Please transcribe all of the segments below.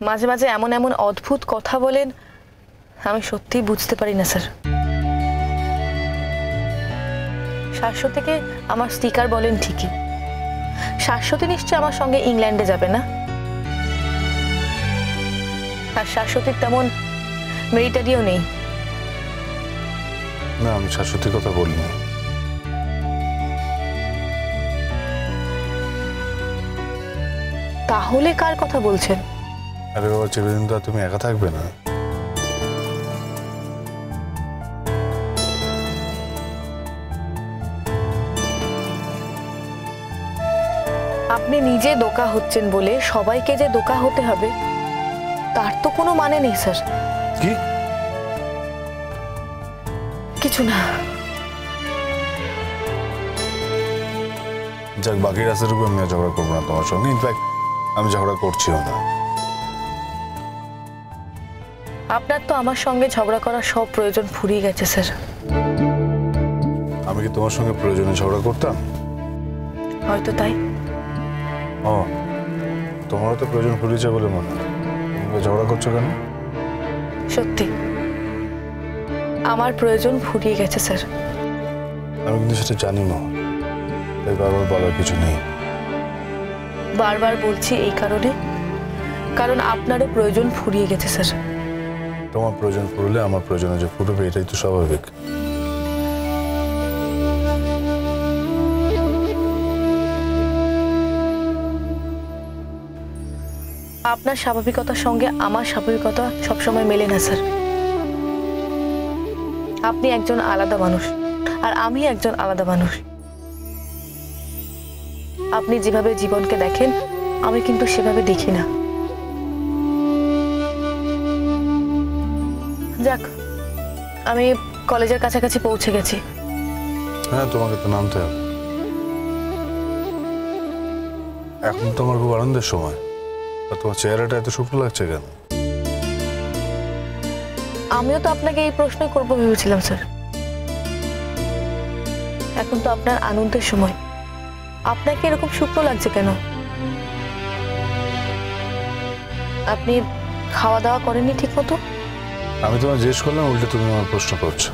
মাঝে মাঝে এমন এমন অদ্ভুত কথা বলেন, আমি সত্যিই বুঝতে পারি না স্যার। শাশ্বতীকে আমার স্টিকার বলেন ঠিকই, শাশ্বতী নিশ্চয় আমার সঙ্গে ইংল্যান্ডে যাবে না। আর শাশ্বতীর তেমন মিলিটারিও নেই। না, আমি শাশ্বতীর কথা বলিনি। তাহলে কার কথা বলছেন? আরে বাবা, চিরদিন তো তুমি একা থাকবে না। আপনি নিজে দোকা হচ্ছেন বলে সবাইকে যে দোকা হতে হবে তার তো কোনো মানে নেই স্যার। কি? কিছু না। যাক, বাকি রাস্তাটুকু আমি ঝগড়া করবো না তোমার সঙ্গে। ইনফ্যাক্ট আমি ঝগড়া করছিও না। আপনার তো আমার সঙ্গে ঝগড়া করার সব প্রয়োজন ফুরিয়ে গেছে স্যার। আমি কি তোমার সঙ্গে প্রয়োজনে ঝগড়া করতাম? হয়তো তাই। ও, তোমারও তো প্রয়োজন ফুরিয়েছে বলে মনে হয়। তুমি ঝগড়া করছো কেন? সত্যি আমার প্রয়োজন ফুরিয়ে গেছে স্যার। আমি কিন্তু সেটা জানি না, তাই বারবার বলার কিছু নেই। বারবার বলছি এই কারণে, কারণ আপনারও প্রয়োজন ফুরিয়ে গেছে স্যার। তোমার প্রয়োজন ফুরলে আমার প্রয়োজনে যে ফুটবে, এটাই তো স্বাভাবিক। আপনার স্বাভাবিকতার সঙ্গে আমার স্বাভাবিকতা সবসময় মেলে না স্যার। আপনি একজন আলাদা মানুষ আর আমি একজন আলাদা মানুষ। আপনি যেভাবে জীবনকে দেখেন আমি কিন্তু সেভাবে দেখি না। যাক, আমি কলেজের কাছাকাছি পৌঁছে গেছি। হ্যাঁ, তোমাকে তো নামতে হবে। এখন তো আমার খুব আনন্দের সময়। আর তোমার চেহারাটা এত শুকনো লাগছে কেন? আমিও তো আপনাকে এই প্রশ্নই করবো ভেবেছিলাম স্যার। এখন তো আপনার আনন্দের সময়, আপনাকে এরকম শুকনো লাগছে কেন? আপনি খাওয়া দাওয়া করেননি ঠিক মতো? আমি তোমার জিজ্ঞেস করলাম, উল্টে তুমি আমার প্রশ্ন করছো।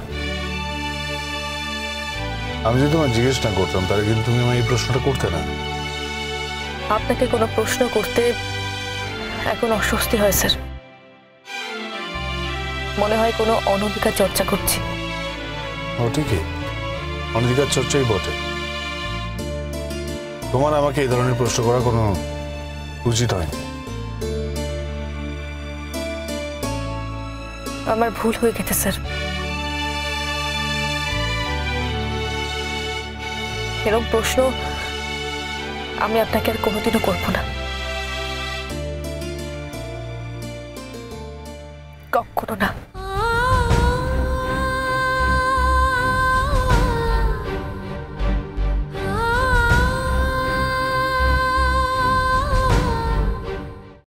আমি যদি তোমার জিজ্ঞেস না করতাম তাহলে কিন্তু তুমি আমার এই প্রশ্নটা করতে না। আপনাকে কোনো প্রশ্ন করতে এখন অস্বস্তি হয় স্যার। মনে হয় কোনো অনধিকার চর্চা করছি। ও ঠিকই, অনধিকার চর্চাই বটে। তোমার আমাকে এই ধরনের প্রশ্ন করা কোনো উচিত হয়নি। আমার ভুল হয়ে গেছে স্যার। এরকম প্রশ্ন আমি আপনাকে আর কোনোদিনও করবো না, কখনো না।